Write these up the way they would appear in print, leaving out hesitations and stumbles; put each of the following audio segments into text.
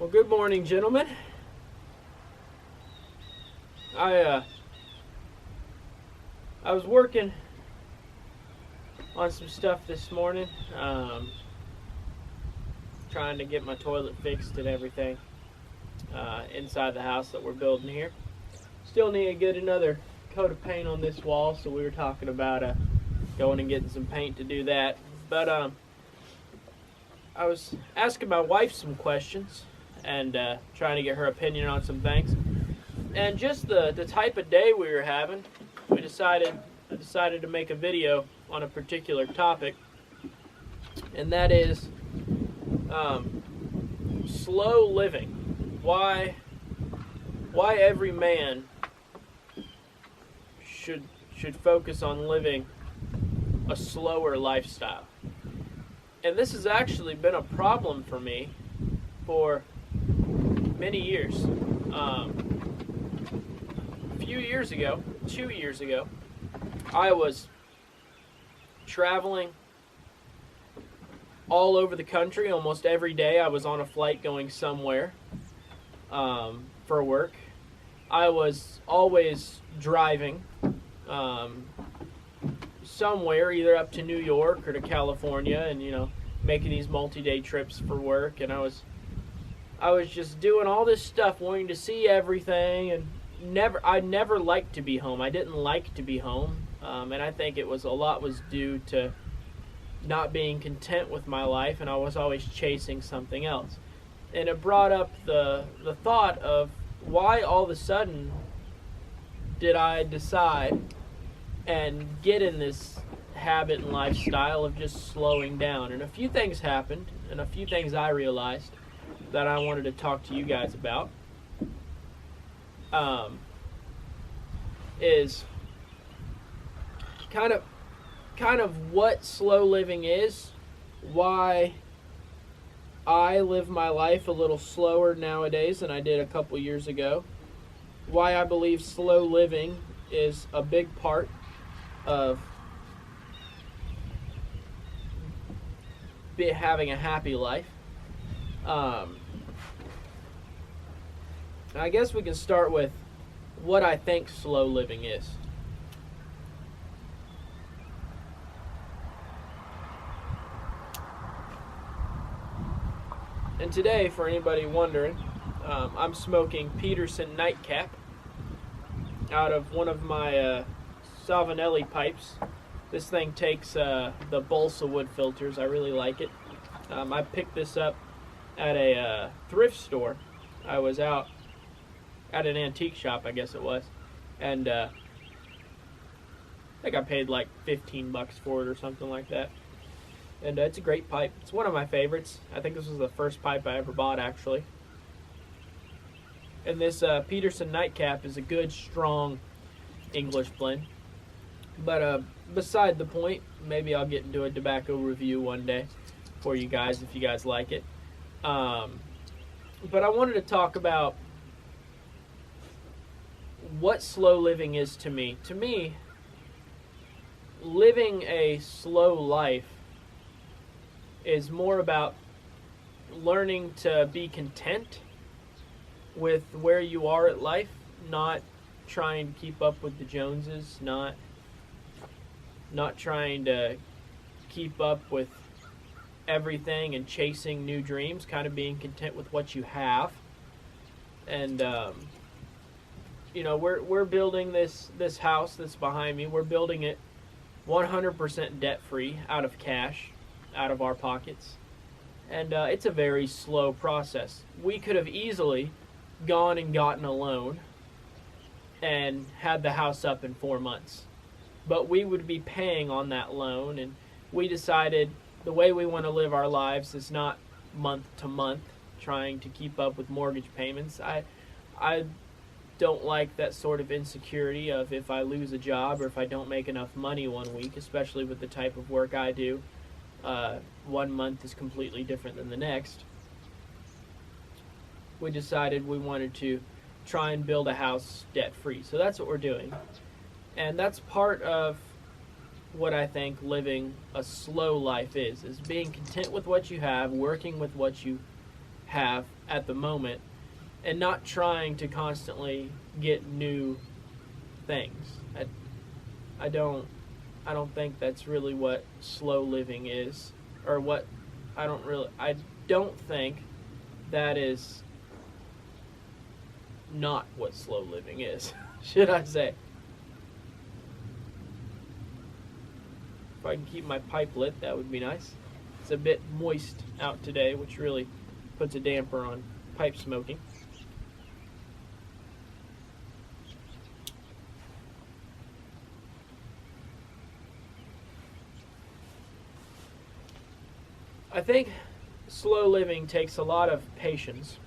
Well, good morning, gentlemen. I I was working on some stuff this morning, trying to get my toilet fixed and everything inside the house that we're building here. Still need to get another coat of paint on this wall, so we were talking about going and getting some paint to do that. But I was asking my wife some questions and trying to get her opinion on some things. And just the type of day we were having, I decided to make a video on a particular topic, and that is slow living. Why every man should focus on living a slower lifestyle. And this has actually been a problem for me for many years. A few years ago, 2 years ago, I was traveling all over the country. Almost every day I was on a flight going somewhere for work. I was always driving somewhere, either up to New York or to California, and making these multi-day trips for work. And I was just doing all this stuff, wanting to see everything, and I never liked to be home. I didn't like to be home, and I think a lot was due to not being content with my life, and I was always chasing something else. And it brought up the thought of why all of a sudden did I decide and get in this habit and lifestyle of just slowing down. And a few things happened, and a few things I realized that I wanted to talk to you guys about. Is kind of what slow living is, why I live my life a little slower nowadays than I did a couple years ago, why I believe slow living is a big part of having a happy life. I guess we can start with what I think slow living is. And today, for anybody wondering, I'm smoking Peterson Nightcap out of one of my Savinelli pipes. This thing takes the balsa wood filters. I really like it. I picked this up at a thrift store. I was out at an antique shop, I guess it was, and I think I paid like $15 for it or something like that. And it's a great pipe. It's one of my favorites. I think this was the first pipe I ever bought, actually. And this Peterson Nightcap is a good, strong English blend. But beside the point, maybe I'll get into a tobacco review one day for you guys if you guys like it. But I wanted to talk about what slow living is to me. To me, living a slow life is more about learning to be content with where you are at life, not trying to keep up with the Joneses, not trying to keep up with everything and chasing new dreams, kind of being content with what you have. And we're building this house that's behind me. We're building it 100% debt-free, out of cash, out of our pockets. And it's a very slow process. We could have easily gone and gotten a loan and had the house up in 4 months. But we would be paying on that loan, and we decided the way we want to live our lives is not month to month, trying to keep up with mortgage payments. I don't like that sort of insecurity of if I lose a job or if I don't make enough money one week, especially with the type of work I do. 1 month is completely different than the next. We decided we wanted to try and build a house debt-free. So that's what we're doing. And that's part of what I think living a slow life is being content with what you have, working with what you have at the moment, and not trying to constantly get new things. I don't think that's really what slow living is, or what I don't think that is not what slow living is, should I say. If I can keep my pipe lit, that would be nice. It's a bit moist out today, which really puts a damper on pipe smoking. I think slow living takes a lot of patience.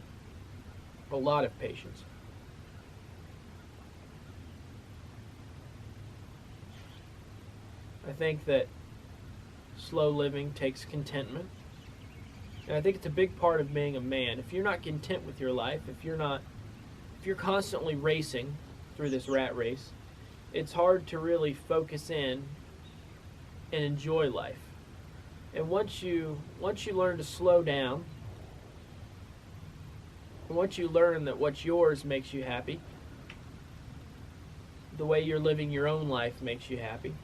A lot of patience. I think that slow living takes contentment. And I think it's a big part of being a man. If you're not content with your life, if you're constantly racing through this rat race, it's hard to really focus in and enjoy life. And once you learn to slow down, and once you learn that what's yours makes you happy, the way you're living your own life makes you happy.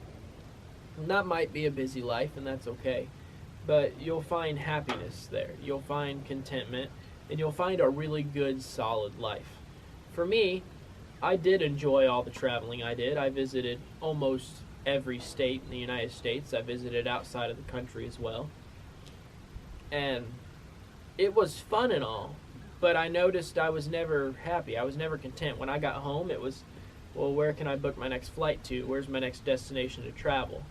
And that might be a busy life, and that's okay. But you'll find happiness there. You'll find contentment, and you'll find a really good, solid life. For me, I did enjoy all the traveling I did. I visited almost every state in the United States. I visited outside of the country as well. And it was fun and all, but I noticed I was never happy. I was never content. When I got home, it was, well, where can I book my next flight to? Where's my next destination to travel?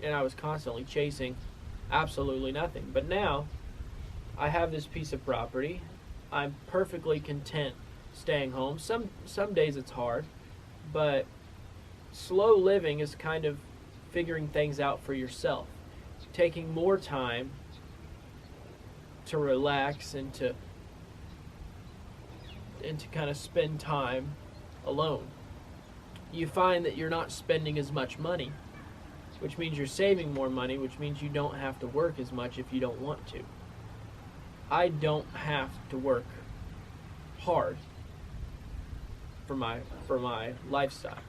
And I was constantly chasing absolutely nothing. But now, I have this piece of property. I'm perfectly content staying home. Some days it's hard, but slow living is kind of figuring things out for yourself. Taking more time to relax and to kind of spend time alone. You find that you're not spending as much money, which means you're saving more money, which means you don't have to work as much if you don't want to. I don't have to work hard for my lifestyle.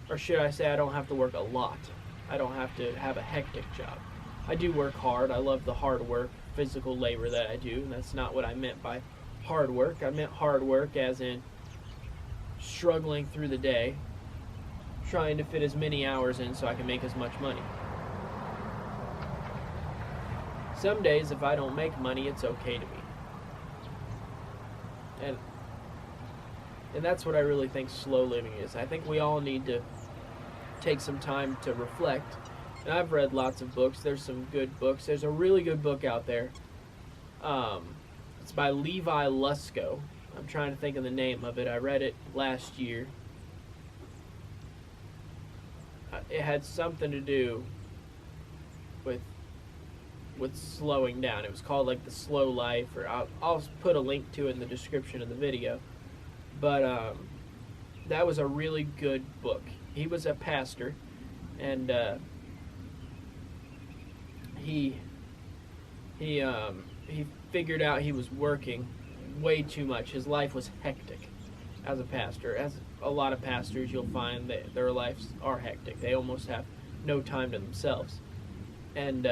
Or should I say, I don't have to work a lot. I don't have to have a hectic job. I do work hard. I love the hard work, physical labor that I do, and that's not what I meant by hard work. I meant hard work as in struggling through the day, trying to fit as many hours in so I can make as much money. Some days, if I don't make money, it's okay to me. And that's what I really think slow living is. I think we all need to take some time to reflect. And I've read lots of books. There's some good books. There's a really good book out there. It's by Levi Lusko. I'm trying to think of the name of it. I read it last year. It had something to do with slowing down. It was called like The Slow Life, or I'll put a link to it in the description of the video. But that was a really good book. He was a pastor, and he figured out he was working way too much. His life was hectic as a pastor. As a lot of pastors, you'll find that their lives are hectic. They almost have no time to themselves. And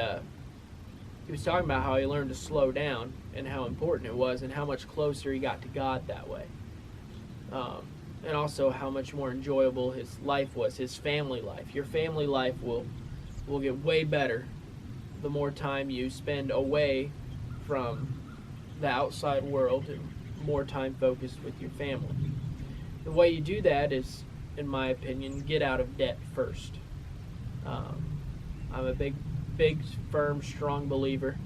he was talking about how he learned to slow down and how important it was and how much closer he got to God that way. And also how much more enjoyable his life was, his family life. Your family life will get way better the more time you spend away from the outside world and more time focused with your family. The way you do that is, in my opinion, get out of debt first. I'm a big, firm, strong believer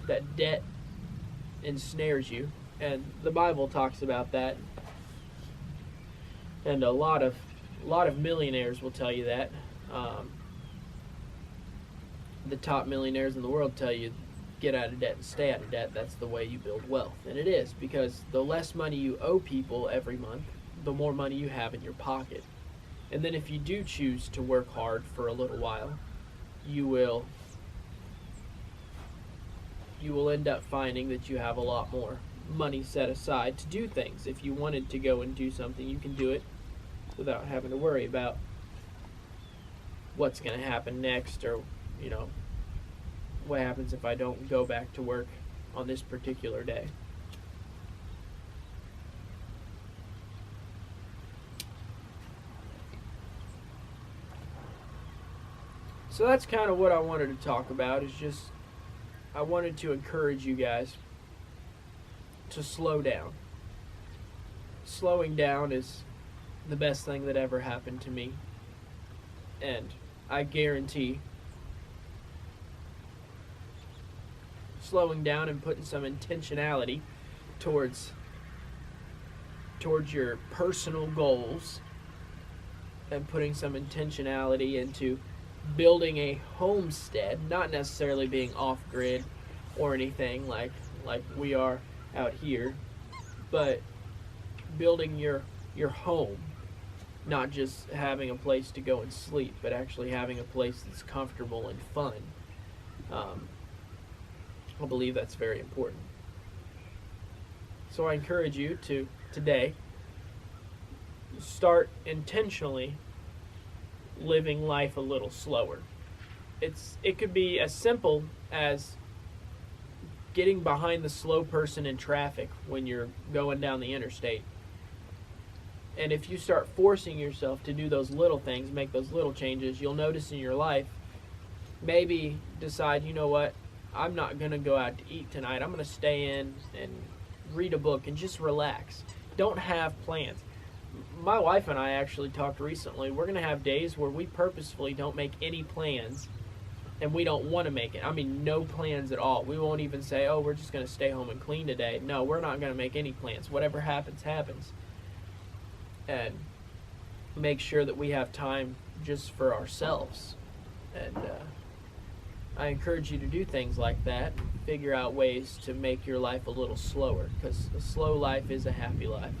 that debt ensnares you, and the Bible talks about that, and a lot of millionaires will tell you that. The top millionaires in the world tell you, get out of debt and stay out of debt. That's the way you build wealth. And it is, because the less money you owe people every month, the more money you have in your pocket. And then if you do choose to work hard for a little while, you will end up finding that you have a lot more money set aside to do things. If you wanted to go and do something, you can do it without having to worry about what's going to happen next, or what happens if I don't go back to work on this particular day. So that's kind of what I wanted to talk about, is just I wanted to encourage you guys to slow down. Slowing down is the best thing that ever happened to me. And I guarantee slowing down and putting some intentionality towards your personal goals, and putting some intentionality into building a homestead, not necessarily being off-grid or anything like we are out here, but building your home, not just having a place to go and sleep, but actually having a place that's comfortable and fun. I believe that's very important. So I encourage you to today start intentionally living life a little slower. It could be as simple as getting behind the slow person in traffic when you're going down the interstate. And if you start forcing yourself to do those little things, make those little changes, you'll notice in your life, maybe decide, you know what, I'm not going to go out to eat tonight. I'm going to stay in and read a book and just relax. Don't have plans. My wife and I actually talked recently. We're going to have days where we purposefully don't make any plans, and we don't want to make it. I mean, no plans at all. We won't even say, oh, we're just going to stay home and clean today. No, we're not going to make any plans. Whatever happens, happens. And make sure that we have time just for ourselves. And I encourage you to do things like that. Figure out ways to make your life a little slower, because a slow life is a happy life.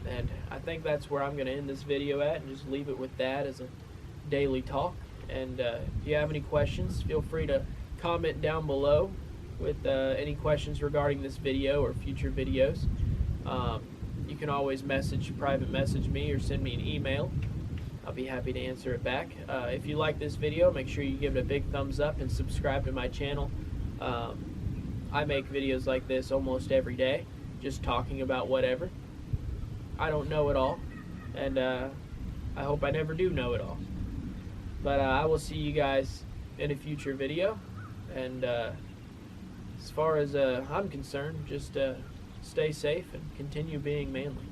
And I think that's where I'm going to end this video at, and just leave it with that as a daily talk. And if you have any questions, feel free to comment down below with any questions regarding this video or future videos. You can always private message me or send me an email. I'll be happy to answer it back. If you like this video, make sure you give it a big thumbs up and subscribe to my channel. I make videos like this almost every day, just talking about whatever. I don't know it all, and I hope I never do know it all. But I will see you guys in a future video, and as far as I'm concerned, just stay safe and continue being manly.